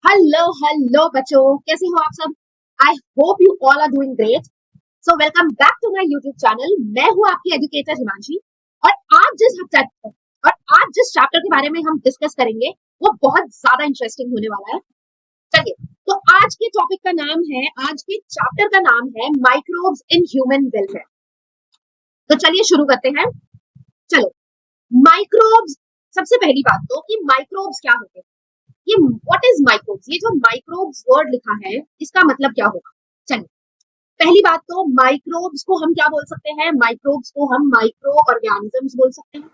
Hello hello बच्चों, कैसे हो आप सब। I hope you all are doing great. So welcome back to my YouTube channel. मैं हूँ आपकी एजुकेटर हिमांशी। और आज जिस चैप्टर के बारे में हम डिस्कस करेंगे वो बहुत ज्यादा इंटरेस्टिंग होने वाला है। चलिए, तो आज के चैप्टर का नाम है माइक्रोब्स इन ह्यूमन वेलफेयर। तो चलिए शुरू करते हैं। चलो, माइक्रोब्स। सबसे पहली बात तो कि माइक्रोब्स क्या होते हैं। ये व्हाट इज माइक्रोब्स, ये जो माइक्रोब्स वर्ड लिखा है इसका मतलब क्या होगा। चलिए, पहली बात तो माइक्रोब्स को हम क्या बोल सकते हैं। माइक्रोब्स को हम माइक्रो ऑर्गेनिजम्स बोल सकते हैं।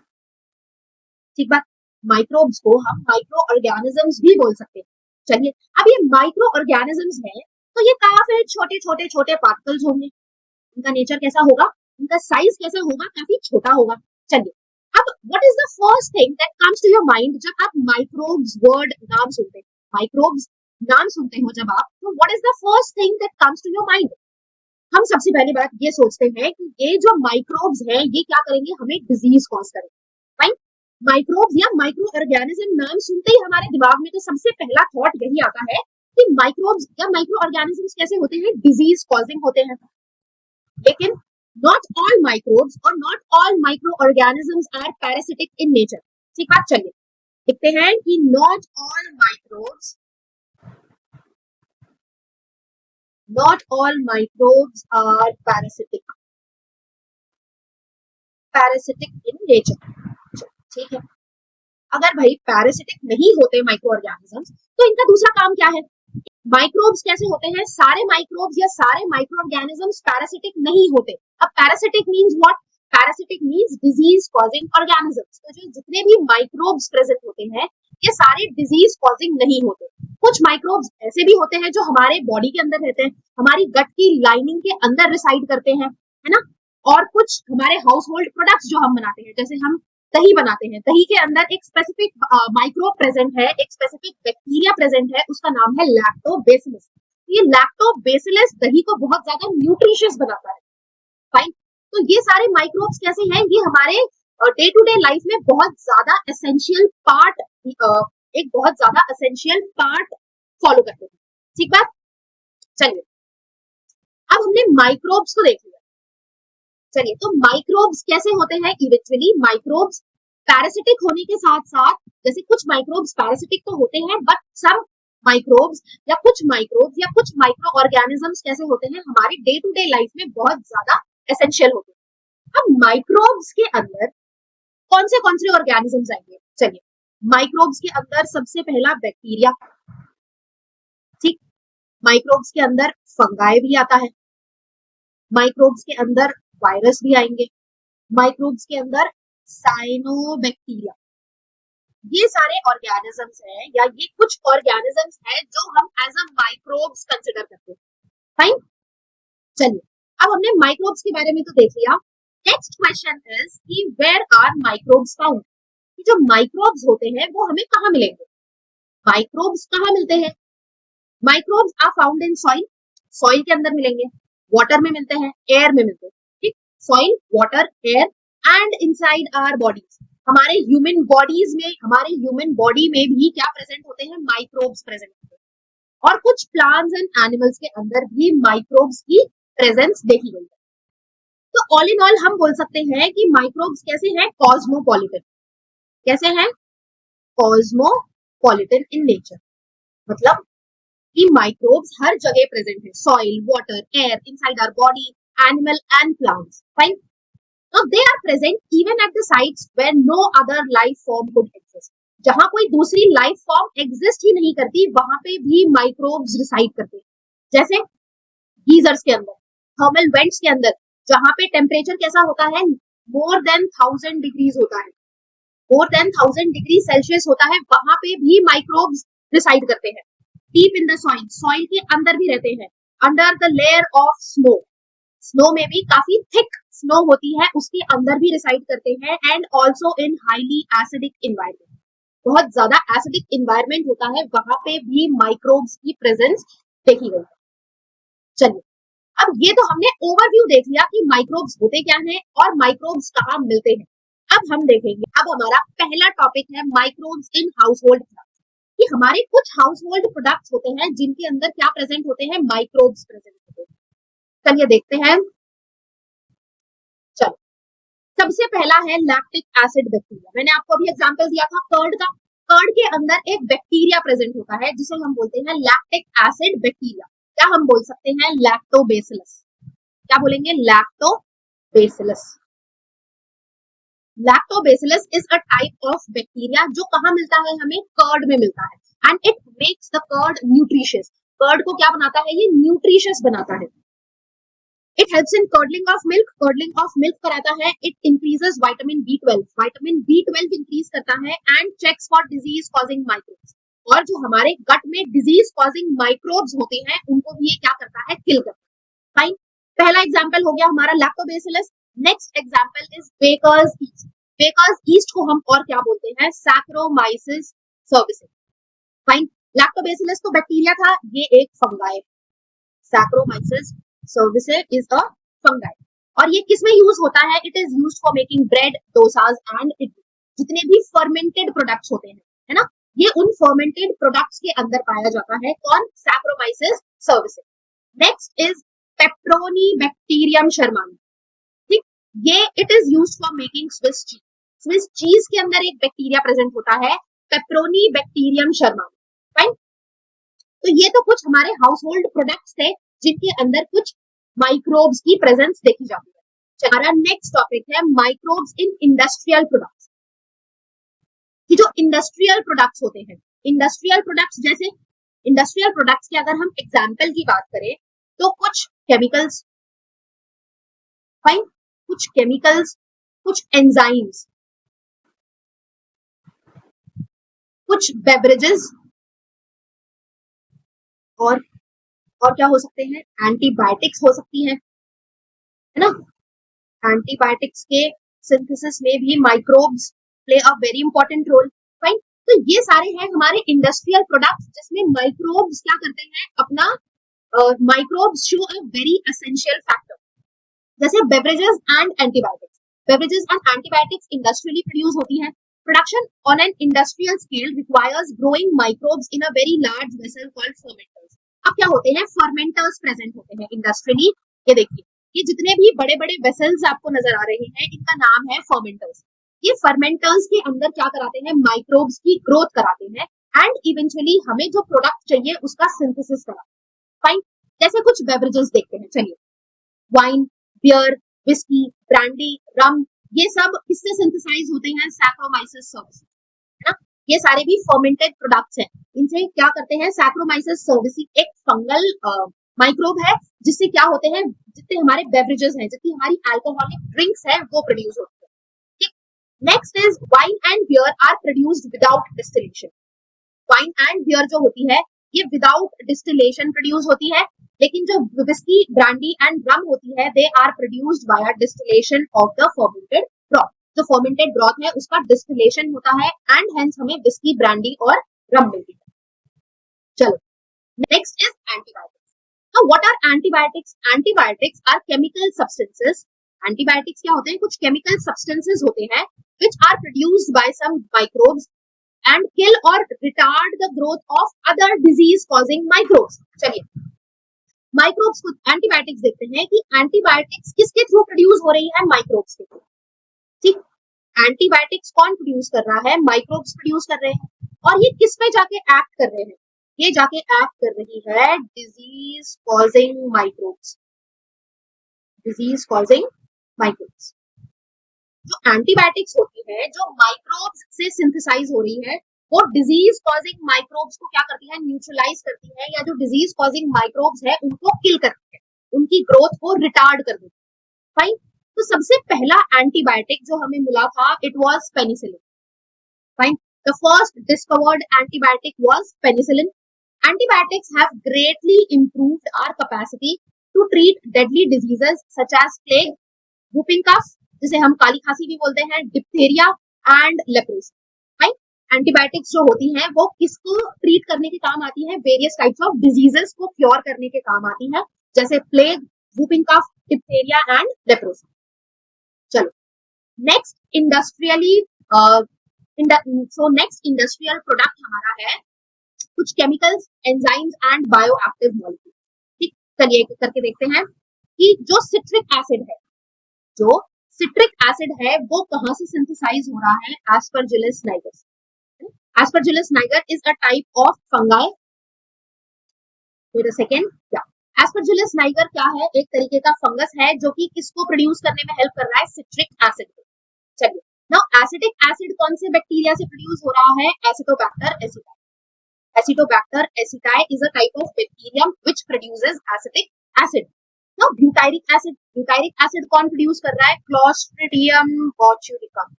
ठीक बात। माइक्रोब्स को हम माइक्रो ऑर्गेनिजम्स भी बोल सकते हैं। चलिए, अब ये माइक्रो ऑर्गेनिजम्स है तो ये काफी छोटे छोटे छोटे पार्टिकल्स होंगे। इनका नेचर कैसा होगा, इनका साइज कैसा होगा, काफी छोटा होगा। चलिए, अब what is the first thing that comes to your mind जब आप माइक्रोब्स वर्ड नाम सुनते हैं। माइक्रोब्स नाम सुनते हो जब आप, तो what is the first thing that comes to your mind. हम सबसे पहली बात ये सोचते हैं कि ये जो माइक्रोब्स हैं ये क्या करेंगे, हमें डिजीज कॉज करेंगे। फाइन। माइक्रोब्स या माइक्रो ऑर्गेनिज्म नाम सुनते ही हमारे दिमाग में तो सबसे पहला थॉट यही आता है कि माइक्रोब्स या माइक्रो ऑर्गेनिजम्स कैसे होते हैं, डिजीज कॉजिंग होते हैं। लेकिन नॉट ऑल माइक्रोब्स और not all microorganisms are parasitic in nature. ठीक बात। चलिए देखते हैं कि not all microbes are parasitic in nature. ठीक है। अगर भाई पैरासिटिक नहीं होते माइक्रो ऑर्गेनिजम्स तो इनका दूसरा काम क्या है। माइक्रोब्स कैसे होते हैं, सारे माइक्रोब्स या सारे माइक्रो ऑर्गेनिजम्स पैरासिटिक नहीं होते। अब parasitic means what, parasitic means disease causing organisms. तो जो जितने भी माइक्रोब्स प्रेजेंट होते हैं ये सारे डिजीज कॉजिंग नहीं होते। कुछ माइक्रोब्स ऐसे भी होते हैं जो हमारे बॉडी के अंदर रहते हैं, हमारी गट की लाइनिंग के अंदर रिसाइड करते हैं, है ना। और कुछ हमारे हाउस होल्ड प्रोडक्ट्स जो हम बनाते हैं, जैसे हम दही बनाते हैं, दही के अंदर एक स्पेसिफिक माइक्रोब प्रेजेंट है, एक स्पेसिफिक बैक्टीरिया प्रेजेंट है, उसका नाम है लैक्टोबेसिलस। ये लैक्टोबेसिलस दही को बहुत ज्यादा न्यूट्रिशियस बनाता है। फाइन। तो ये सारे माइक्रोब्स कैसे हैं, ये हमारे डे टू डे लाइफ में बहुत ज्यादा एसेंशियल पार्ट, एक बहुत ज्यादा एसेंशियल पार्ट फॉलो करते हैं। ठीक बात। चलिए, अब हमने माइक्रोब्स को देख लिया। चलिए, तो माइक्रोब्स कैसे होते हैं। इवेंचुअली माइक्रोब्स पैरासिटिक होने के साथ साथ, जैसे कुछ माइक्रोब्स पैरासिटिक तो होते हैं बट सम माइक्रोब्स या कुछ माइक्रो ऑर्गेनिजम्स कैसे होते हैं, हमारे डे टू डे लाइफ में बहुत ज्यादा एसेंशियल होते हैं। अब माइक्रोब्स के अंदर कौन से ऑर्गेनिजम्स आएंगे। चलिए, माइक्रोब्स के अंदर सबसे पहला बैक्टीरिया। ठीक। माइक्रोब्स के अंदर फंगाई भी आता है। माइक्रोब्स के अंदर वायरस भी आएंगे। माइक्रोब्स के अंदर साइनोबैक्टीरिया। ये सारे ऑर्गेनिजम्स हैं या ये कुछ ऑर्गेनिजम्स हैं जो हम एज अ माइक्रोब्स कंसिडर करते हैं। फाइन। चलिए, अब हमने माइक्रोब्स के बारे में तो देख लिया। नेक्स्ट क्वेश्चन इज कि वेयर आर माइक्रोब्स फाउंड। जो माइक्रोब्स होते हैं वो हमें कहाँ मिलेंगे। माइक्रोब्स कहाँ मिलते हैं। Microbes are found in soil. Soil के अंदर मिलेंगे, वाटर में मिलते हैं, एयर में मिलते हैं। ठीक। Soil, water, air and inside our bodies. हमारे ह्यूमन बॉडी में भी क्या प्रेजेंट होते हैं, माइक्रोब्स प्रेजेंट होते हैं। और कुछ प्लांट्स एंड एनिमल्स के अंदर भी माइक्रोब्स की प्रेजेंस देखी गई है। तो ऑल इन ऑल हम बोल सकते हैं कि माइक्रोब्स कैसे हैं, कॉस्मोपॉलिटन। कैसे हैं, कॉस्मोपॉलिटन इन नेचर। मतलब कि माइक्रोब्स हर जगह प्रेजेंट है, soil, water, air, inside our body, animal and plants. Fine. Now they are present even at the sites where no other life form could exist. जहां कोई दूसरी life form exist ही नहीं करती वहां पे भी माइक्रोब्स रिसाइड करते हैं। जैसे गीजर्स के अंदर, थर्मल वेंट्स के अंदर, जहां पे टेम्परेचर कैसा होता है, मोर देन 1000 डिग्रीज होता है, मोर देन 1000 डिग्री सेल्सियस होता है, वहां पे भी माइक्रोब्स रिसाइड करते हैं। Deep in the soil, soil के अंदर भी रहते हैं। Under the layer of snow, snow में भी काफी थिक स्नो होती है, उसके अंदर भी रिसाइड करते हैं। And also in highly acidic environment, बहुत ज्यादा एसिडिक इन्वायरमेंट होता है, वहां पे भी माइक्रोब्स की प्रेजेंस देखी गई है। चलिए, अब ये तो हमने ओवरव्यू देख लिया कि माइक्रोब्स होते क्या हैं और माइक्रोब्स कहाँ मिलते हैं। अब हम देखेंगे, अब हमारा पहला टॉपिक है microbes in house hold plants. कि हमारे कुछ हाउस होल्ड प्रोडक्ट्स होते हैं जिनके अंदर क्या प्रेजेंट होते हैं, माइक्रोब्स प्रेजेंट होते हैं। चलिए देखते हैं। चलो, सबसे पहला है लैक्टिक एसिड बैक्टीरिया। मैंने आपको अभी एग्जांपल दिया था कर्ड का। कर्ड के अंदर एक बैक्टीरिया प्रेजेंट होता है जिसे हम बोलते हैं लैक्टिक एसिड बैक्टीरिया। क्या हम बोल सकते हैं, लैक्टोबैसिलस। क्या बोलेंगे, lactobacillus. Lactobacillus is a type of bacteria जो कहाँ मिलता है, हमें कर्ड में मिलता है। And it makes the curd nutritious. Curd को क्या बनाता है, ये न्यूट्रिशियस बनाता है। It helps in curdling of milk. Curdling of milk कराता है। It increases vitamin B12। Vitamin B12 increase करता है and checks for disease causing microbes. और जो हमारे गट में डिजीज कॉजिंग माइक्रोब्स होते हैं उनको भी ये क्या करता है, किल करता है। फाइन, पहला एग्जांपल हो गया हमारा lactobacillus. Next example is baker's yeast. Baker's yeast को हम और क्या बोलते हैं, सैक्रोमाइसिस सर्विसेज। फाइन, लैक्टोबैसिलस तो बैक्टीरिया था, ये एक fungi. Saccharomyces cerevisiae is a fungi. और ये किसमें यूज होता है, it is used for making bread, dosas and idli. जितने भी फर्मेंटेड प्रोडक्ट्स होते हैं, है ना, ये उन फर्मेंटेड प्रोडक्ट्स के अंदर पाया जाता है। कौन, saccharomyces cerevisiae. Next is propionibacterium shermanii. ठीक, ये it is used for making Swiss cheese. Swiss cheese के अंदर एक बैक्टीरिया प्रेजेंट होता है, पेप्रोनीबैक्टीरियम शर्मानी। फाइन, तो ये तो कुछ हमारे हाउस होल्ड प्रोडक्ट्स थे जिनके अंदर कुछ माइक्रोब्स की प्रेजेंस देखी जाती है। हमारा नेक्स्ट टॉपिक है माइक्रोब्स इन इंडस्ट्रियल प्रोडक्ट्स। कि जो इंडस्ट्रियल प्रोडक्ट्स होते हैं, इंडस्ट्रियल प्रोडक्ट्स जैसे इंडस्ट्रियल प्रोडक्ट्स के अगर हम एग्जाम्पल की बात करें तो कुछ केमिकल्स, फाइन, कुछ केमिकल्स, कुछ एंजाइम्स, कुछ बेवरेजेस, और क्या हो सकते हैं, एंटीबायोटिक्स हो सकती है ना। एंटीबायोटिक्स के सिंथेसिस में भी microbes play a very important role. Fine, तो ये सारे हैं हमारे इंडस्ट्रियल प्रोडक्ट्स जिसमें माइक्रोब्स क्या करते हैं, अपना microbes show a very essential factor. जैसे beverages and antibiotics. Beverages and antibiotics industrially produce होती हैं। Production on an industrial scale requires growing microbes in a very large vessel called fermenters. अब क्या होते हैं, फर्मेंटर्स प्रेजेंट होते हैं industrially. ये देखिए, ये जितने भी बड़े बड़े वेसल्स आपको नजर आ रहे हैं इनका नाम है फर्मेंटर्स। ये फर्मेंटर्स के अंदर क्या कराते हैं, माइक्रोब्स की ग्रोथ कराते हैं एंड इवेंचुअली हमें जो प्रोडक्ट चाहिए उसका सिंथेसिस कराते हैं। फाइन, जैसे कुछ बेवरेजेस देखते हैं। चलिए, वाइन, बियर, विस्की, ब्रांडी, रम, ये सब किससे सिंथेसाइज होते हैं, सैक्रोमाइसिस सर्विसेज, है ना। ये सारे भी फर्मेंटेड प्रोडक्ट्स हैं। इनसे क्या करते हैं, सैक्रोमाइसिस सर्विसेज एक फंगल माइक्रोब है जिससे क्या होते हैं, जितने हमारे बेवरेजेस हैं, जितनी हमारी अल्कोहलिक ड्रिंक्स हैं वो प्रोड्यूस होती है। ठीक, next is wine and beer are produced without distillation. Wine and beer जो होती है ये विदाउट डिस्टिलेशन प्रोड्यूस होती है, लेकिन जो विस्की, ब्रांडी एंड रम होती है they are produced by distillation of the fermented broth. जो फर्मेंटेड ब्रॉथ है उसका डिस्टिलेशन होता है एंड हेंस हमें विस्की, ब्रांडी और रम मिलती है। चलो, next is antibiotics. Now, what are antibiotics? Antibiotics are chemical substances. Antibiotics क्या होते हैं, कुछ chemical substances होते हैं which are produced by some microbes and kill or retard the growth of other disease causing microbes. चलिए, microbes को antibiotics देखते हैं कि एंटीबायोटिक्स किसके थ्रू प्रोड्यूस हो रही है, माइक्रोब्स के थ्रू। ठीक, एंटीबायोटिक्स कौन प्रोड्यूस कर रहा है, माइक्रोब्स प्रोड्यूस कर रहे हैं। और ये किस पे जाके एक्ट कर रहे हैं, ये जाके एक्ट कर रही है disease causing microbes. Disease causing microbes, जो एंटीबायोटिक्स होती है जो माइक्रोब्स से सिंथेसाइज हो रही है, वो डिजीज कॉजिंग माइक्रोब्स को क्या करती है, न्यूट्रलाइज करती है, या जो डिजीज कॉजिंग माइक्रोब्स है उनको किल करती है, उनकी ग्रोथ को रिटार्ड कर देती है। फाइन, तो सबसे पहला एंटीबायोटिक जो हमें मिला था it was penicillin. Fine, the first discovered antibiotic was penicillin. Antibiotics have greatly improved our capacity to treat deadly diseases such as plague, whooping cough, जिसे हम काली खांसी भी बोलते हैं, diphtheria and leprosy. Right, antibiotics जो होती हैं वो किसको ट्रीट करने के काम आती है, वेरियस टाइप्स ऑफ डिजीजेस को क्योर करने के काम आती है, जैसे plague, whooping cough, diphtheria and leprosy. चलो, next industrially next industrial product हमारा है कुछ chemicals, enzymes and bioactive molecule. ठीक, चलिए एक करके देखते हैं कि जो सिट्रिक एसिड है, जो सिट्रिक एसिड है वो कहां से सिंथेसाइज हो रहा है? Aspergillus niger. Aspergillus niger is a type of fungi. Wait a second, क्या एस्परजिलस नाइगर क्या है? एक तरीके का फंगस है जो कि किसको प्रोड्यूस करने में हेल्प कर रहा है? सिट्रिक एसिड को। चलिए, नाउ एसिटिक एसिड कौन से बैक्टीरिया से प्रोड्यूस हो रहा है? Acetobacter aceti. Acetobacter aceti is a type of bacterium which produces acetic acid. Now butyric acid कौन produce कर रहा है? Clostridium botulinum.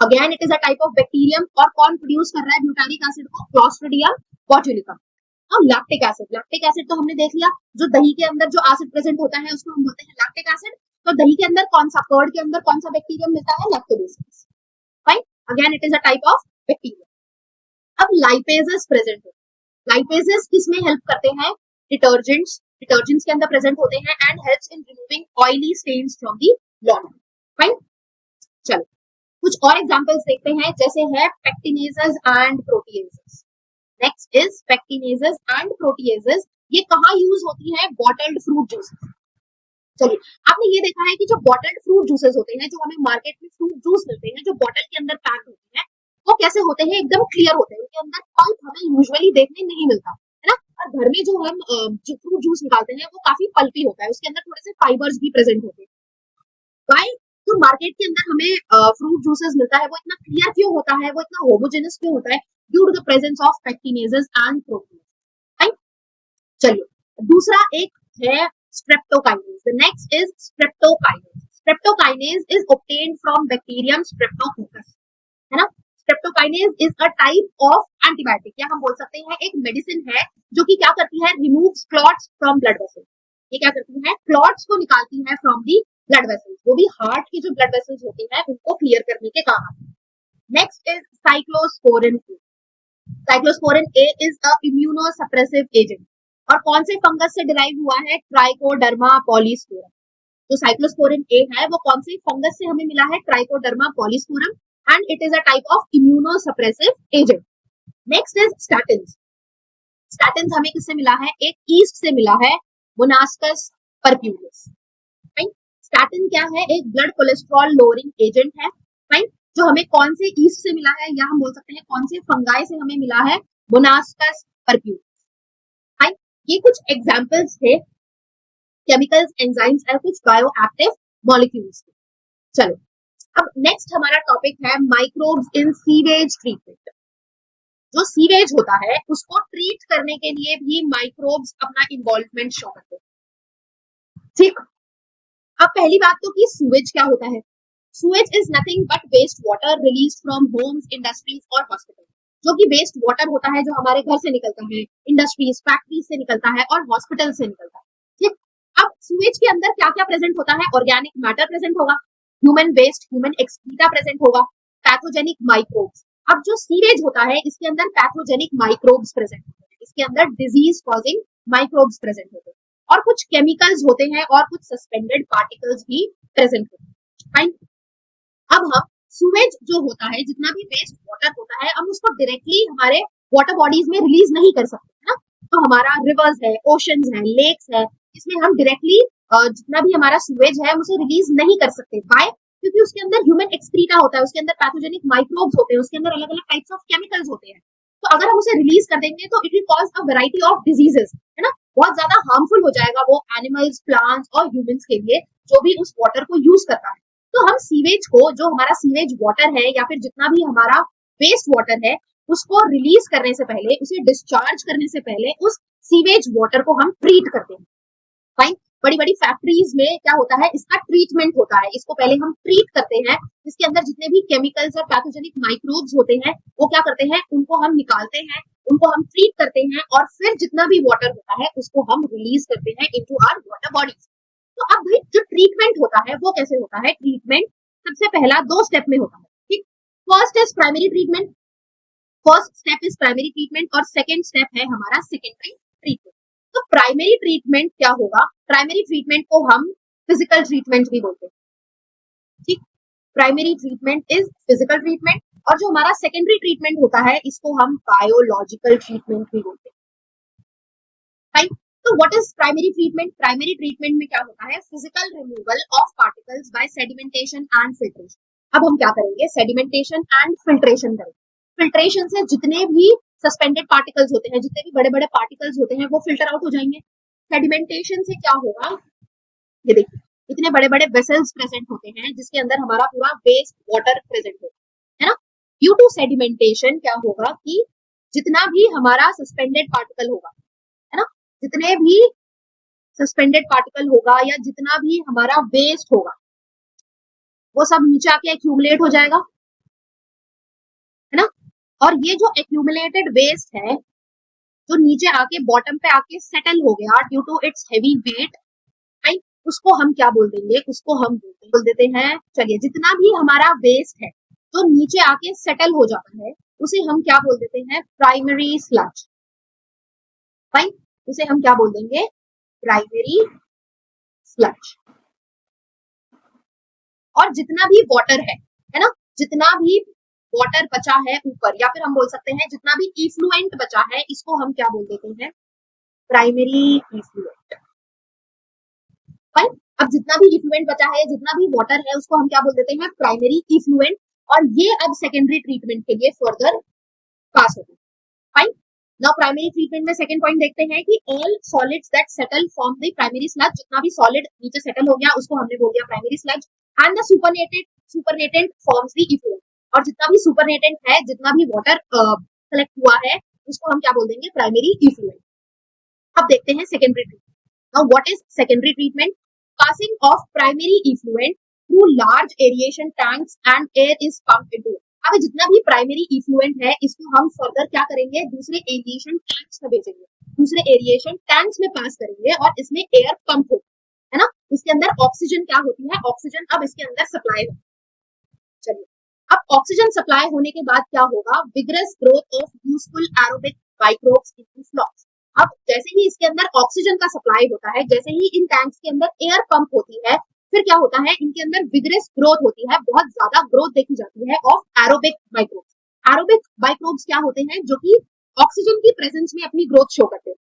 Again it is a type of bacterium और कौन produce कर रहा है butyric acid को? Clostridium botulinum. Now lactic acid तो हमने देख लिया, जो दही के अंदर जो एसिड प्रेजेंट होता है उसको हम बोलते हैं लैक्टिक एसिड। तो दही के अंदर कौन सा, कर्ड के अंदर कौन सा बैक्टीरियम मिलता है? Lactobacillus. Fine, again it is a type of bacteria. अब लाइपेजेस प्रेजेंट है। लाइपेजेस किसमें हेल्प करते हैं? डिटर्जेंट्स के अंदर प्रेजेंट होते हैं and helps in removing oily stains from the laundry. Fine, चलो कुछ और एग्जांपल्स देखते हैं, जैसे है pectinases and proteases. Next is pectinases and proteases. ये कहाँ यूज होती है? Bottled fruit juices. चलिए, आपने ये देखा है कि जो बॉटल्ड फ्रूट जूसेस होते हैं, जो हमें मार्केट में फ्रूट जूस मिलते हैं, जो बॉटल के अंदर पैक होते हैं, वो कैसे होते हैं? एकदम क्लियर होते हैं, उनके अंदर पल्प हमें यूजुअली देखने नहीं मिलता है ना। और घर में जो हम जो फ्रूट जूस निकालते हैं वो काफी पल्पी होता है, उसके अंदर थोड़े से फाइबर्स भी प्रेजेंट होते हैं। वाई जो मार्केट के अंदर हमें फ्रूट जूसेस मिलता है वो इतना क्लियर क्यों होता है, वो इतना होमोजेनस क्यों होता है? Due to the presence of pectinases and protein. चलिए दूसरा एक है streptokinase. The next is streptokinase. Streptokinase is obtained from bacterium streptococcus, है ना। Streptokinase is a type of antibiotic, या हम बोल सकते हैं एक मेडिसिन है जो कि क्या करती है? Removes clots from blood vessels. ये क्या करती है? क्लॉट्स को निकालती है फ्रॉम दी ब्लड वेसल्स, वो भी हार्ट की जो ब्लड वेसल्स होती है उनको क्लियर करने के काम आती है। Next is cyclosporin A. Cyclosporin A is a immunosuppressive agent और कौन से फंगस से डिराइव हुआ है? Trichoderma polysporum. जो साइक्लोस्पोरिन ए है वो कौन से फंगस से हमें मिला है? Trichoderma polysporum, and it is a type of immunosuppressive agent. Next is statins. Statins हमें किससे मिला है? एक ईस्ट से मिला है, मोनास्कस परप्यूलिस। फाइन, स्टैटिन क्या है? एक ब्लड कोलेस्ट्रॉल लोअरिंग एजेंट है। फाइन, जो हमें कौन से ईस्ट से मिला है, या हम बोल सकते हैं कौन से फंगाई से हमें मिला है? मोनास्कस परप्यूलिस। फाइन, ये कुछ एग्जांपल्स थे केमिकल्स, एंजाइम्स और कुछ बायोएक्टिव मॉलिक्यूल्स। चलो अब नेक्स्ट हमारा टॉपिक है माइक्रोब्स इन सीवेज ट्रीटमेंट। जो सीवेज होता है उसको ट्रीट करने के लिए भी माइक्रोब्स अपना इन्वॉल्वमेंट शो करते हैं। ठीक, अब पहली बात तो कि सूवेज क्या होता है? Sewage is nothing but waste water release from homes, industries और हॉस्पिटल। जो कि वेस्ट वाटर होता है जो हमारे घर से निकलता है, इंडस्ट्रीज, फैक्ट्रीज से निकलता है और हॉस्पिटल से निकलता है। ठीक, अब सूवेज के अंदर क्या क्या प्रेजेंट होता है? ऑर्गेनिक मैटर प्रेजेंट होगा, human waste, human excreta present होगा, पैथोजेनिक माइक्रोब्स। अब जो सीवेज होता है इसके अंदर पैथोजेनिक माइक्रोब्स प्रेजेंट होते हैं, इसके अंदर डिजीज कॉजिंग माइक्रोब्स प्रेजेंट होते हैं और कुछ केमिकल्स होते हैं और कुछ सस्पेंडेड पार्टिकल्स भी प्रेजेंट होते हैं। फाइन, अब हम सूवेज जो होता है, जितना भी वेस्ट वाटर होता है, हम उसको डायरेक्टली हमारे वाटर बॉडीज में रिलीज नहीं कर सकते, है ना। तो हमारा रिवर्स है, ओशंस है, लेक्स है, इसमें हम डायरेक्टली जितना भी हमारा सूवेज है हम उसे रिलीज नहीं कर सकते। बाय, क्योंकि उसके अंदर ह्यूमन एक्सक्रीटा होता है, उसके अंदर पैथोजेनिक माइक्रोब्स होते हैं, उसके अंदर अलग अलग टाइप्स ऑफ केमिकल्स होते हैं। तो अगर हम उसे रिलीज कर देंगे तो it will cause a variety of diseases, है ना। बहुत ज्यादा हार्मफुल हो जाएगा वो एनिमल्स, प्लांट्स और ह्यूमंस के लिए जो भी उस वाटर को यूज करता है। तो हम सीवेज को, जो हमारा सीवेज वाटर है या फिर जितना भी हमारा वेस्ट वाटर है, उसको रिलीज करने से पहले, उसे डिस्चार्ज करने से पहले उस सीवेज वाटर को हम ट्रीट करते हैं। फाइन, बड़ी बड़ी फैक्ट्रीज में क्या होता है? इसका ट्रीटमेंट होता है, इसको पहले हम ट्रीट करते हैं, इसके अंदर जितने भी केमिकल्स और पैथोजेनिक माइक्रोब्स होते हैं वो क्या करते हैं? उनको हम निकालते हैं, उनको हम ट्रीट करते हैं और फिर जितना भी वाटर होता है उसको हम रिलीज करते हैं इनटू आवर वाटर बॉडीज। तो अब भाई जो ट्रीटमेंट होता है वो कैसे होता है? ट्रीटमेंट सबसे पहला 2 स्टेप में होता है। ठीक, first is primary treatment, first step is primary treatment और सेकेंड स्टेप है हमारा सेकेंडरी ट्रीटमेंट। तो प्राइमरी ट्रीटमेंट क्या होगा? प्राइमरी ट्रीटमेंट को हम फिजिकल ट्रीटमेंट भी बोलते हैं। ठीक, primary treatment is physical treatment और जो हमारा सेकेंडरी ट्रीटमेंट होता है इसको हम बायोलॉजिकल ट्रीटमेंट भी बोलते हैं। फाइन। तो what is primary treatment? Primary treatment में क्या होता है? Physical removal of particles by sedimentation and filtration. अब हम क्या करेंगे? सेडिमेंटेशन एंड फिल्ट्रेशन करेंगे। फिल्ट्रेशन से जितने भी सस्पेंडेड पार्टिकल्स होते हैं, जितने भी बड़े बड़े पार्टिकल्स होते हैं, वो फिल्टर आउट हो जाएंगे। सेडिमेंटेशन से क्या होगा? ये देखिए, इतने बड़े बड़े वेसल्स प्रेजेंट होते हैं जिसके अंदर हमारा पूरा वेस्ट वाटर प्रेजेंट होता है ना। ड्यू टू सेडिमेंटेशन क्या होगा कि जितना भी हमारा सस्पेंडेड पार्टिकल होगा, है ना, जितने भी सस्पेंडेड पार्टिकल होगा या जितना भी हमारा वेस्ट होगा, वो सब नीचे आके एक्यूमुलेट हो जाएगा, है ना। और ये जो एक्यूमुलेटेड वेस्ट है, जो नीचे आके बॉटम पे आके सेटल हो गया due to its heavy weight, right, उसको हम क्या बोल देंगे? उसको हम बोल देते हैं, चलिए, जितना भी हमारा वेस्ट है जो नीचे आके सेटल हो जाता है, उसे हम क्या बोल देते हैं? Primary sludge. फाइन, उसे हम क्या बोल देंगे? Primary sludge. और जितना भी वाटर है ना, जितना भी वाटर बचा है ऊपर, या फिर हम बोल सकते हैं जितना भी इफ्लुएंट बचा है, इसको हम क्या बोल देते हैं? Primary effluent. फाइन। अब जितना भी इफ्लुएंट बचा है, जितना भी वाटर है, उसको हम क्या बोल देते हैं? Primary effluent. और ये अब सेकेंडरी ट्रीटमेंट के लिए फर्दर पास होता है। फाइन। नाउ प्राइमरी ट्रीटमेंट में सेकंड पॉइंट देखते हैं कि all solids that settle form the primary sludge. जितना भी सॉलिड नीचे सेटल हो गया उसको हमने बोल दिया primary sludge. And the supernatant forms the effluent. और जितना भी सुपरनेटेंट है, जितना भी वाटर कलेक्ट हुआ है, उसको हम क्या बोल देंगे? Primary effluent. अब देखते हैं secondary treatment. Now what is secondary treatment? Passing of primary effluent through large aeration tanks and air is pumped into. अब जितना भी प्राइमरी इफ्लुएंट है, इसको हम फर्दर क्या करेंगे? दूसरे एरिएशन टैंक्स में भेजेंगे, दूसरे एरिएशन टैंक्स में पास करेंगे, और इसमें एयर पंप होगा, है ना। इसके अंदर ऑक्सीजन क्या होती है? ऑक्सीजन अब इसके अंदर सप्लाई होगी। चलिए, अब ऑक्सीजन सप्लाई होने के बाद क्या होगा? Vigorous growth of useful aerobic microbes into flocs. अब जैसे ही इसके अंदर ऑक्सीजन का सप्लाई होता है, जैसे ही इन टैंक्स के अंदर एयर पंप होती है, फिर क्या होता है? इनके अंदर विग्रस ग्रोथ होती है, बहुत ज्यादा ग्रोथ देखी जाती है of aerobic microbes. Aerobic microbes क्या होते हैं? जो कि ऑक्सीजन की प्रेजेंस में अपनी ग्रोथ शो करते हैं।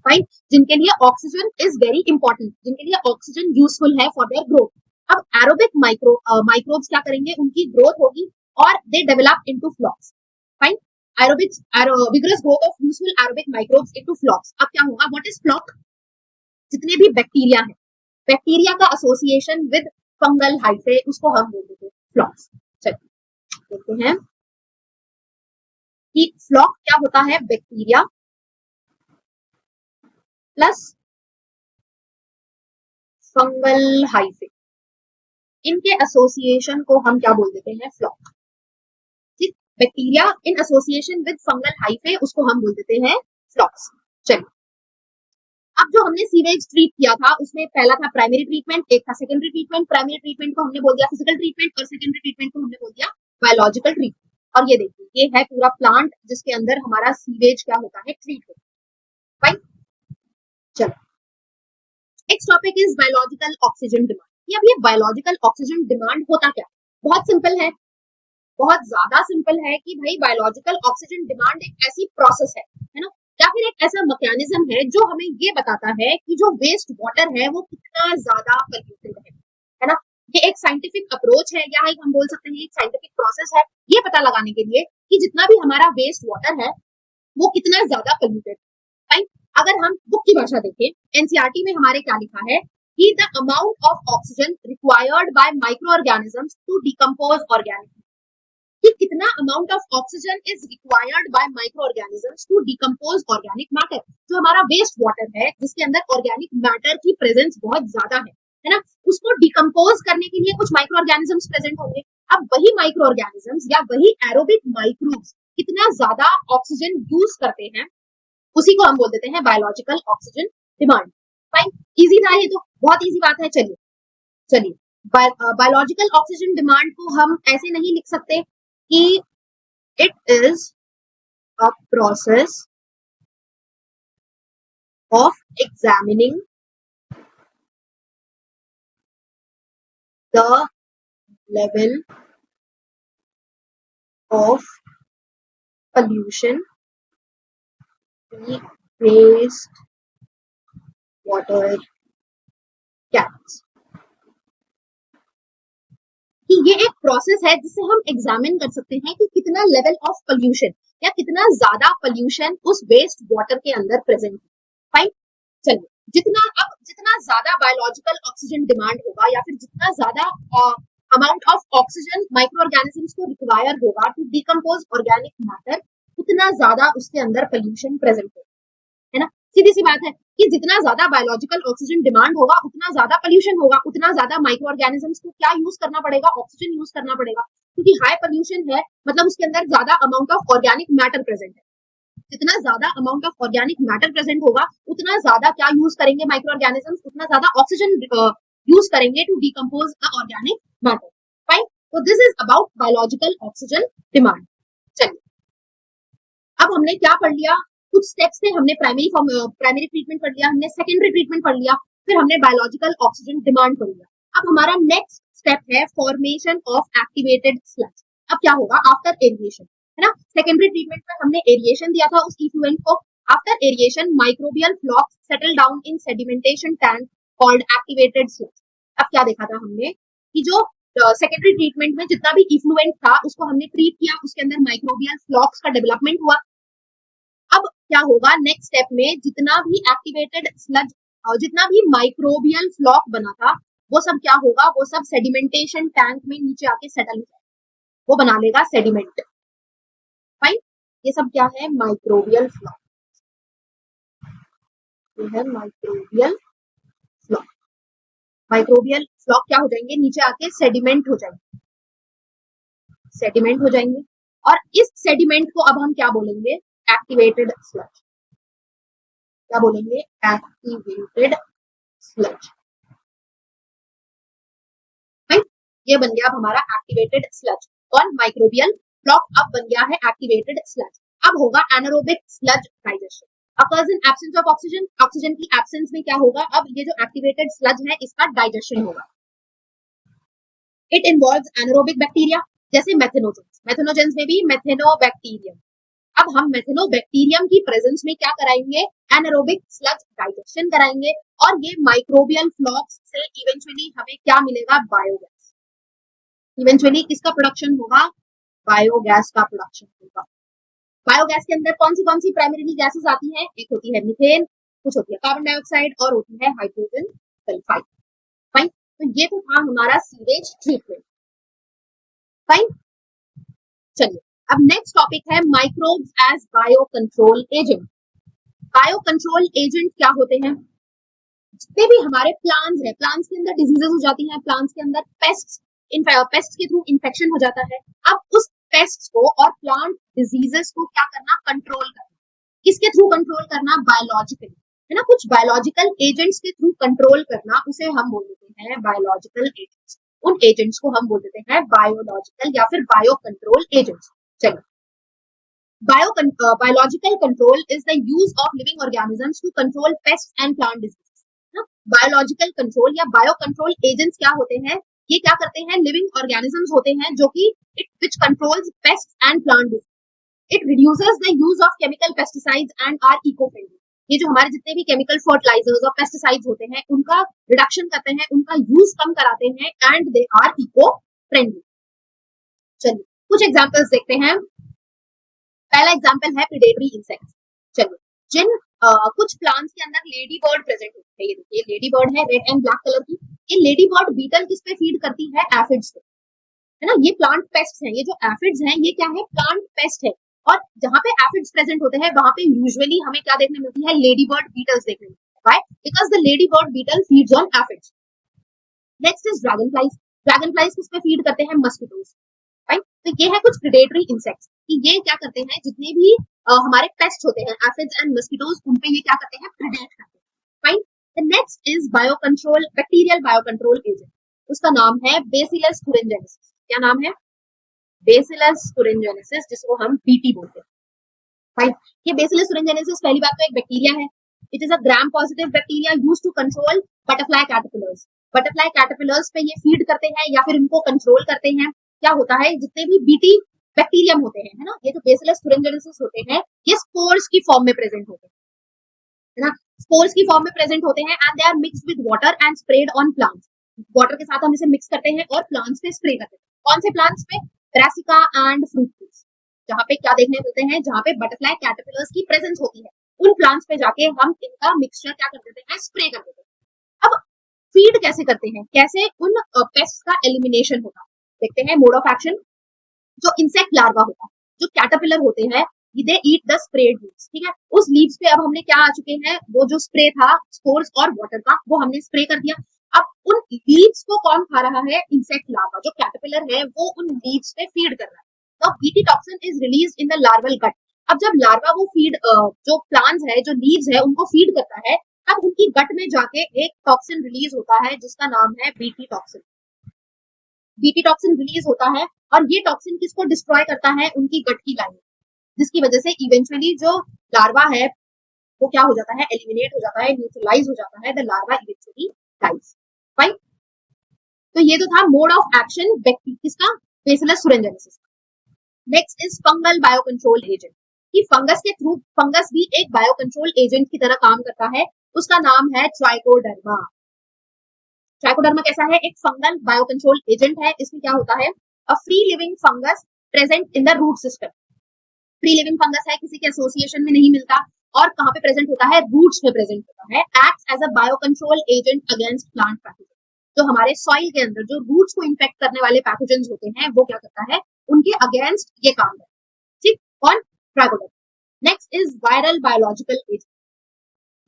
फाइन। जिनके लिए ऑक्सीजन इज वेरी इंपॉर्टेंट, जिनके लिए ऑक्सीजन यूजफुल है फॉर देयर ग्रोथ। अब एरोबिक माइक्रोब्स क्या करेंगे? उनकी ग्रोथ होगी और they develop into flocs. Fine. Aerobics vigorous growth of useful aerobic microbes into flocs. अब क्या होगा? What is floc? जितने भी बैक्टीरिया है, बैक्टीरिया का एसोसिएशन विद फंगल हाइफे, उसको हम बोल देते हैं फ्लॉक्स। चलिए देखते हैं कि फ्लॉक क्या होता है? बैक्टीरिया प्लस फंगल हाइफे, इनके एसोसिएशन को हम क्या बोल देते हैं? फ्लॉक। ठीक, bacteria in association with fungal hyphae, उसको हम बोल देते हैं फ्लॉक्स। चलिए, अब जो हमने सीवेज ट्रीट किया था, उसमें पहला था प्राइमरी ट्रीटमेंट, एक था सेकेंडरी ट्रीटमेंट। प्राइमरी ट्रीटमेंट को हमने बोल दिया फिजिकल ट्रीटमेंट, और सेकेंडरी ट्रीटमेंट को हमने बोल दिया बायोलॉजिकल ट्रीटमेंट। और ये देखिए, ये है पूरा प्लांट जिसके अंदर हमारा सीवेज क्या होता है? ट्रीट होता है। फाइन। चलो, next topic is biological oxygen demand. अब ये बायोलॉजिकल ऑक्सीजन डिमांड होता क्या? बहुत सिंपल है, बहुत ज्यादा सिंपल है कि भाई बायोलॉजिकल ऑक्सीजन डिमांड एक ऐसी प्रोसेस है ना, या फिर एक ऐसा मैकेनिज्म है जो हमें ये बताता है कि जो वेस्ट वाटर है वो कितना ज्यादा पोल्यूटेड है ना। ये एक साइंटिफिक अप्रोच है, या एक हम बोल सकते हैं एक साइंटिफिक प्रोसेस है, ये पता लगाने के लिए कि जितना भी हमारा वेस्ट वाटर है वो कितना ज्यादा पोल्यूटेड। राइट। अगर हम बुक की भाषा देखें, एनसीईआरटी में हमारे क्या लिखा है कि the amount of oxygen required by micro organisms to decompose organic, कि कितना amount of oxygen is required by micro organisms to decompose organic matter. जो हमारा वेस्ट वाटर है जिसके अंदर ऑर्गेनिक मैटर की प्रेजेंस बहुत ज्यादा है ना, उसको डिकम्पोज करने के लिए कुछ माइक्रो ऑर्गेनिजम्स प्रेजेंट होंगे। अब वही माइक्रो ऑर्गेनिजम्स या वही एरोबिक माइक्रोब्स कितना ज्यादा ऑक्सीजन यूज करते हैं, उसी को हम बोल देते हैं biological oxygen demand. Fine, easy था ये तो, बहुत इजी बात है। चलिए चलिए, बायोलॉजिकल ऑक्सीजन डिमांड को हम ऐसे नहीं लिख सकते कि it is a process of examining the level of pollution, the waste water cans. कि ये एक प्रोसेस है जिससे हम एग्जामिन कर सकते हैं कि कितना लेवल ऑफ पोल्यूशन या कितना ज्यादा पोल्यूशन उस वेस्ट वाटर के अंदर प्रेजेंट है. फाइन. चलिए, जितना ज्यादा बायोलॉजिकल ऑक्सीजन डिमांड होगा या फिर जितना ज्यादा amount of oxygen micro organisms को रिक्वायर होगा टू डिकम्पोज ऑर्गेनिक मैटर, उतना ज्यादा उसके अंदर पोल्यूशन प्रेजेंट होगा. है ना? सीधी सी बात है कि जितना ज्यादा बायोलॉजिकल ऑक्सीजन डिमांड होगा उतना ज्यादा पोल्यूशन होगा, उतना ज्यादा माइक्रो ऑर्गेनिजम्स को क्या यूज करना पड़ेगा, ऑक्सीजन यूज करना पड़ेगा, क्योंकि हाई पोल्यूशन है मतलब उसके अंदर ज्यादा amount of organic matter present है. जितना ज्यादा amount of organic matter present होगा उतना ज्यादा क्या यूज करेंगे माइक्रो ऑर्गेनिजम्स, उतना ज्यादा ऑक्सीजन यूज करेंगे to decompose the organic matter. Fine. तो this is about biological oxygen demand. चलिए, अब हमने क्या पढ़ लिया, कुछ स्टेप्स थे. हमने प्राइमरी ट्रीटमेंट पढ़ लिया, हमने सेकेंडरी ट्रीटमेंट पढ़ लिया, फिर हमने बायोलॉजिकल ऑक्सीजन डिमांड पढ़ लिया. अब हमारा नेक्स्ट स्टेप है फॉर्मेशन ऑफ एक्टिवेटेड स्लज. अब क्या होगा आफ्टर एरिएशन, है ना? सेकेंडरी ट्रीटमेंट में हमने एरिएशन दिया था उस इफ्लुएंट को. After aeration microbial flocs settle down in sedimentation tank called activated sludge. अब क्या देखा था हमने कि जो सेकेंडरी ट्रीटमेंट में जितना भी इफ्लुएंट था उसको हमने ट्रीट किया, उसके अंदर माइक्रोबियल फ्लॉक्स का डेवलपमेंट हुआ. अब क्या होगा नेक्स्ट स्टेप में, जितना भी एक्टिवेटेड स्लज और जितना भी माइक्रोबियल फ्लॉक बना था वो सब क्या होगा, वो सब सेडिमेंटेशन टैंक में नीचे आके सेटल हो जाएगा, वो बना लेगा सेडिमेंट. फाइन. ये सब क्या है, माइक्रोबियल फ्लॉक. ये है माइक्रोबियल फ्लॉक. माइक्रोबियल फ्लॉक क्या हो जाएंगे, नीचे आके सेडिमेंट हो जाएंगे, सेडिमेंट हो जाएंगे. और इस सेडिमेंट को अब हम क्या बोलेंगे, एक्टिवेटेड स्लज. क्या बोलेंगे, एक्टिवेटेड स्लज. ये बन गया अब हमारा एक्टिवेटेड स्लज. और माइक्रोबियल फ्लॉक अब बन गया है एक्टिवेटेड स्लज. अब होगा anaerobic sludge digestion. Occurs in absence of oxygen. Oxygen की एब्सेंस में क्या होगा, अब ये जो एक्टिवेटेड स्लज है इसका डाइजेशन होगा. इट इन्वॉल्व्स एनारोबिक बैक्टीरिया जैसे मेथेनोजेंस. मेथेनोजेंस में भी मेथेनोबैक्टीरियम. अब हम मेथेनोबैक्टीरियम की प्रेजेंस में क्या कराएंगे, एनारोबिक स्लज डाइजेशन कराएंगे. और ये माइक्रोबियल फ्लॉक्स से इवेंचुअली हमें क्या मिलेगा, बायोगैस. इवेंचुअली किसका प्रोडक्शन होगा, बायोगैस का प्रोडक्शन होगा. बायोगैस के अंदर कौन सी प्राइमरी गैसेस आती हैं, एक होती है मीथेन, कुछ होती है कार्बन डाइऑक्साइड और होती है हाइड्रोजन सल्फाइड. फाइन. तो ये तो था हमारा सीवेज ट्रीटमेंट. फाइन. चलिए, अब नेक्स्ट टॉपिक है microbes as bio control agent. Bio control agent क्या होते हैं, जितने भी हमारे प्लांट्स हैं, प्लांट्स के अंदर डिजीजेस हो जाती हैं, प्लांट्स के अंदर पेस्ट के थ्रू इन्फेक्शन हो जाता है. अब उस पेस्ट को और प्लांट डिजीजेस को क्या करना, कंट्रोल करना. किसके थ्रू कंट्रोल करना, बायोलॉजिकली, है ना? कुछ बायोलॉजिकल एजेंट्स के थ्रू कंट्रोल करना, उसे हम बोल देते हैं बायोलॉजिकल एजेंट्स. उन एजेंट्स को हम बोल देते हैं बायोलॉजिकल या फिर बायो कंट्रोल एजेंट्स. चलिए, biological control is the use of living organisms to control pests and plant diseases. Biological control या बायो कंट्रोल एजेंट्स क्या होते हैं, ये क्या करते हैं, लिविंग ऑर्गेनिजम्स होते हैं जो कि which controls pest and plant disease. It reduces the use of chemical pesticides and are eco friendly. ये जो हमारे जितने भी केमिकल फर्टिलाइजर्स और पेस्टिसाइड्स होते हैं उनका रिडक्शन करते हैं, उनका यूज कम कराते हैं and they are eco friendly. चलिए, कुछ एग्जांपल्स देखते हैं. पहला एग्जांपल है प्रेडेटरी इंसेक्ट्स. चलिए, जिन कुछ प्लांट्स के अंदर लेडी बर्ड प्रेजेंट होती है. ये देखिए लेडी बर्ड है रेड एंड ब्लैक कलर की. ये लेडी बर्ड बीटल किस पे फीड करती है, एफिड्स पे, है ना? ये प्लांट पेस्ट्स हैं. ये जो एफिड्स हैं ये क्या है, प्लांट पेस्ट है. और जहां पे एफिड्स प्रेजेंट होते हैं वहां पे यूजुअली हमें क्या देखने मिलती है, लेडी बर्ड बीटल्स देखने मिलती है. Why? Because the lady bird beetle feeds on aphids. Next is dragon flies. Dragon flies किस पे फीड करते हैं, मस्किटोज. राइट? तो ये है कुछ प्रेडेटरी इंसेक्ट्स कि ये क्या करते हैं, जितने भी हमारे पेस्ट होते हैं एफिड्स एंड मस्किटोज, उन पे ये क्या करते हैं, प्रेडेट करते हैं. Fine. The next is bio control, bacterial bio control agent. उसका नाम है बेसिलस thuringiensis. क्या नाम है, बेसिलस thuringiensis, जिसको हम बीटी बोलते हैं. फाइन. ये बेसिलस thuringiensis पहली बात तो एक बैक्टीरिया है. It is a gram positive bacteria used to control butterfly caterpillars. Butterfly caterpillars पे ये फीड करते हैं या फिर इनको कंट्रोल करते हैं. क्या होता है, जितने भी बीटी बैक्टीरियम होते हैं, है ना, ये जो बेसिलस thuringiensis होते हैं ये स्पोर्स की फॉर्म में प्रेजेंट होते हैं, है ना, स्पोर्स की फॉर्म में प्रेजेंट होते हैं and they are mixed with water and spread on plants. Water के साथ हम इसे मिक्स करते हैं और प्लांट्स पे स्प्रे करते हैं। कौन से प्लांट्स पे? ब्रासिका एंड फ्रूट ट्रीज, जहाँ पे क्या देखने मिलते हैं, जहाँ पे बटरफ्लाई कैटरपिलर्स की प्रेजेंस होती है, उन प्लांट्स पे जाके हम इनका मिक्सचर क्या कर देते हैं, स्प्रे कर देते हैं। अब फीड कैसे करते हैं, कैसे उन पेस्ट का एलिमिनेशन होता है, देखते हैं मोड ऑफ एक्शन। जो इंसेक्ट लार्वा होता है, जो कैटरपिलर होते हैं, दे ईट द स्प्रेड लीव्स, ठीक है, उस लीव्स पे अब हमने क्या आ चुके हैं, वो जो स्प्रे था स्पोर्स और वाटर का वो हमने स्प्रे कर दिया। अब उन लीव्स को कौन खा रहा है, इंसेक्ट लार्वा, जो कैटरपिलर है वो उन लीव्स पे फीड कर रहा है। तो BT toxin is release in the larval gut. अब जब लार्वा वो फीड जो प्लांट्स है, जो लीव्स है, उनको फीड करता है, तब उनकी गट में जाके एक टॉक्सिन रिलीज होता है जिसका नाम है BT toxin. BT toxin release होता है और ये टॉक्सिन किसको डिस्ट्रॉय करता है, उनकी गट की लाइन, जिसकी वजह से इवेंचुअली जो लार्वा है वो क्या हो जाता है, एलिमिनेट हो जाता है, न्यूट्रलाइज हो जाता है, the larva eventually dies. Fine. तो ये तो था मोड ऑफ एक्शन किसका, bacillus thuringiensis। Next is fungal bio control agent, कि फंगस के थ्रू, फंगस भी एक बायो कंट्रोल एजेंट की तरह काम करता है, उसका नाम है ट्राइकोडर्मा। ट्राइकोडर्मा कैसा है, एक फंगल बायो कंट्रोल एजेंट है। इसमें क्या होता है, a free living fungus present in the root system. Free living fungus है, किसी के एसोसिएशन में नहीं मिलता, और कहाँ पे प्रेजेंट होता है, रूट्स में प्रेजेंट होता है। Acts as a bio control agent against plant pathogen. जो हमारे सॉइल के अंदर जो रूट्स को इन्फेक्ट करने वाले पैथोजेंस होते हैं, वो क्या करता है, उनके अगेंस्ट ये काम करता है, ठीक। कौन, trichoderma. Next is viral biological agent.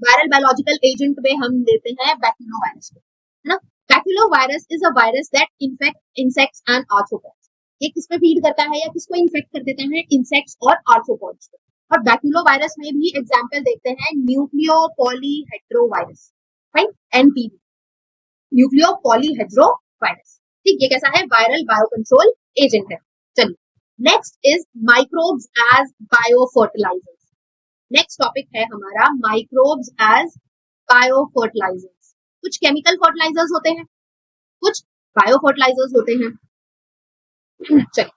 Viral biological agent में हम देते हैं बैक्टीरियोवायरस को, है ना। Bacteriovirus is a virus that infect insects and arthropods. ये किस पे फीड करता है या किसको इन्फेक्ट कर देते हैं, इंसेक्ट्स और आर्थ्रोपोड्स को। और बैक्टीरियोवायरस में भी एग्जांपल देखते हैं न्यूक्लियो पॉलीहेड्रोवायरस, राइट, एनपीवी, न्यूक्लियो पॉलीहेड्रोवायरस, ठीक। ये कैसा है, वायरल बायो कंट्रोल एजेंट है। चलिए next is microbes as bio fertilizers. Next topic है हमारा माइक्रोब्स एज बायो फर्टिलाइजर्स। कुछ केमिकल फर्टिलाइजर्स होते हैं, कुछ बायो फर्टिलाइजर्स होते हैं। चलिए,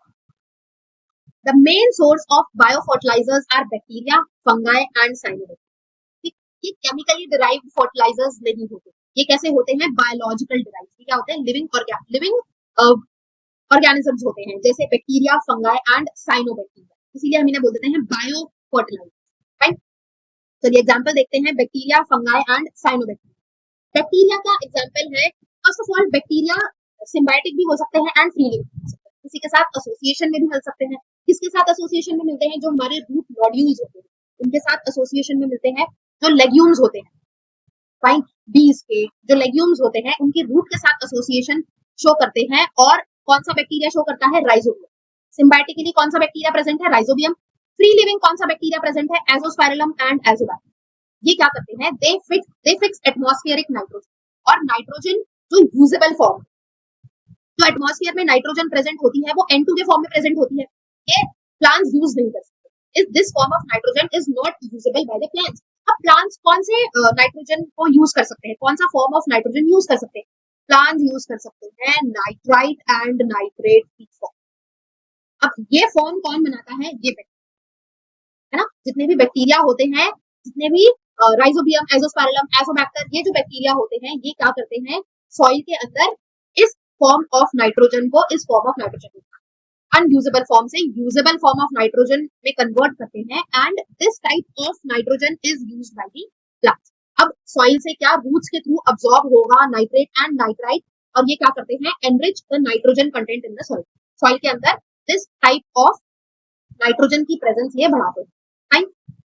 the main source of bio fertilizers are bacteria, fungi and cyanobacteria. ये केमिकली डिराइव्ड फर्टिलाइजर्स नहीं होते, ये कैसे होते हैं, बायोलॉजिकल डिराइव्ड। ये क्या होते हैं, लिविंग ऑर्गेनिजम्स होते हैं, जैसे बैक्टीरिया, फंगाई एंड साइनोबैक्टीरिया, इसीलिए हम इन्हें बोल देते हैं बायो फर्टिलाइजर। राइट। चलिए एग्जांपल देखते हैं bacteria, fungi and cyanobacteria. Bacteria का एग्जांपल है, first of all bacteria symbiotic भी हो सकते हैं एंड फ्री लिविंग हो सकते हैं, किसी के साथ एसोसिएशन में भी मिल सकते हैं। किसके साथ एसोसिएशन में मिलते हैं, जो हमारे रूट नोड्यूल्स होते हैं उनके साथ एसोसिएशन में मिलते हैं। जो लेग्यूम्स होते हैं, फाइन, बीज के जो लेग्यूम्स होते हैं उनके रूट के साथ एसोसिएशन शो करते हैं। और कौन सा बैक्टीरिया शो करता है, राइजोबियम। सिम्बायोटिकली कौन सा बैक्टीरिया प्रेजेंट है, राइजोबियम। फ्री लिविंग कौन सा बैक्टीरिया प्रेजेंट है, एजोस्पाइरलम एंड एजोबैक्टर। ये क्या करते हैं, दे फिक्स एटमॉस्फेरिक नाइट्रोजन। और नाइट्रोजन जो यूजेबल फॉर्म, जो एटमॉस्फेयर में नाइट्रोजन प्रेजेंट होती है वो N2 के फॉर्म में प्रेजेंट होती है, ये प्लांट्स यूज नहीं कर सकते। इस this form of nitrogen is not usable bye the plants. अब प्लांट्स कौन से नाइट्रोजन को यूज कर सकते हैं, कौन सा फॉर्म ऑफ नाइट्रोजन यूज कर सकते हैं, प्लांट्स यूज कर सकते हैं नाइट्राइट एंड नाइट्रेट की फॉर्म। अब ये फॉर्म कौन बनाता है, ये है ना, जितने भी बैक्टीरिया होते हैं, जितने भी राइजोबियम, एजोस्पाइरलम, एजोबैक्टर, ये जो बैक्टीरिया होते हैं ये क्या करते हैं, सॉइल के अंदर इस फॉर्म ऑफ नाइट्रोजन को, इस फॉर्म ऑफ नाइट्रोजन को अनयूजेबल फॉर्म से यूजेबल फॉर्म ऑफ नाइट्रोजन में कन्वर्ट करते हैं। And this type of nitrogen is used by the plants. अब सॉइल से क्या रूट्स के थ्रू अब्सॉर्ब होगा नाइट्रेट एंड नाइट्राइट, और ये क्या करते हैं, enrich the nitrogen content in the soil. Soil के अंदर दिस टाइप ऑफ नाइट्रोजन की प्रेजेंस ये बढ़ाते हैं। Fine.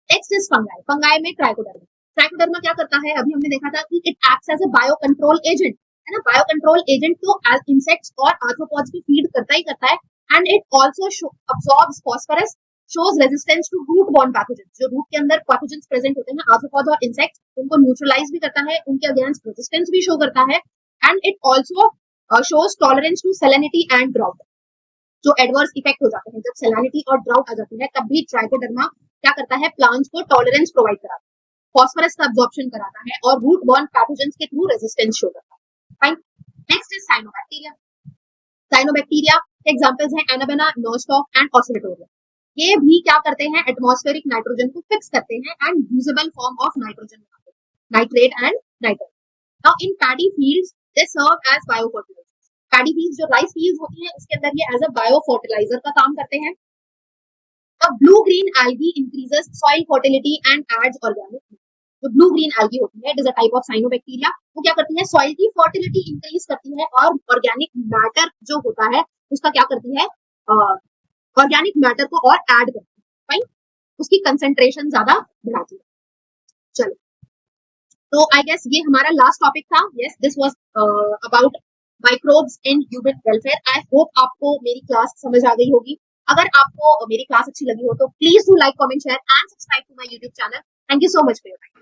Next is fungi. Fungi में ट्राइकोडर्मा। ट्राइकोडर्मा क्या करता है, अभी हमने देखा था कि it acts as a bio control agent, है ना। बायो कंट्रोल एजेंट तो इंसेक्ट्स और आर्थ्रोपोड्स की फीड करता ही करता है। And it also absorbs phosphorus, shows resistance to root borne pathogens. जो रूट के अंदर पैथोजेंस प्रेजेंट होते हैं, आर्थ्रोपोड्स और इंसेक्ट्स, उनको न्यूट्रलाइज भी करता है, उनके अगेंस्ट रेजिस्टेंस भी शो करता है। And it also shows tolerance to salinity and drought. जो एडवर्स इफेक्ट हो जाते हैं, जब सैलिनिटी और ड्राउट आ जाती है, तब भी ट्राइकोडर्मा क्या करता है, प्लांट्स को टॉलरेंस प्रोवाइड कराता है, फास्फोरस का अब्जॉर्प्शन कराता है और रूट बॉर्न पैथोजेंस के थ्रू रेजिस्टेंस शो करता है। Fine. Next is cyanobacteria. Cyanobacteria examples हैं एनाबेना, नोस्टॉक एंड ऑसिलेटोरियम। ये भी क्या करते हैं, एटमॉस्फेरिक नाइट्रोजन को फिक्स करते हैं and usable form of nitrogen, nitrate and nitrogen. Now in paddy fields they serve as bio fertilizer. Paddy fields जो राइस फील्ड्स होती हैं उसके अंदर ये एज अ बायो फर्टिलाइजर का काम करते हैं। अब blue green algae increases soil fertility and adds organic. जो ब्लू ग्रीन एल्गी होती है, it is a type of cyanobacteria, वो क्या करती है, सॉइल की फर्टिलिटी इंक्रीज करती है और ऑर्गेनिक मैटर जो होता है उसका क्या करती है, ऑर्गेनिक मैटर को और ऐड करती है, फाइन, उसकी कंसेंट्रेशन ज्यादा बढ़ाती है। चलो, तो आई गेस ये हमारा लास्ट टॉपिक था। Yes, this was about microbes in human welfare. I hope आपको मेरी क्लास समझ आ गई होगी। अगर आपको मेरी क्लास अच्छी लगी हो तो please do like, comment, share and subscribe to my YouTube channel. Thank you so much for your time.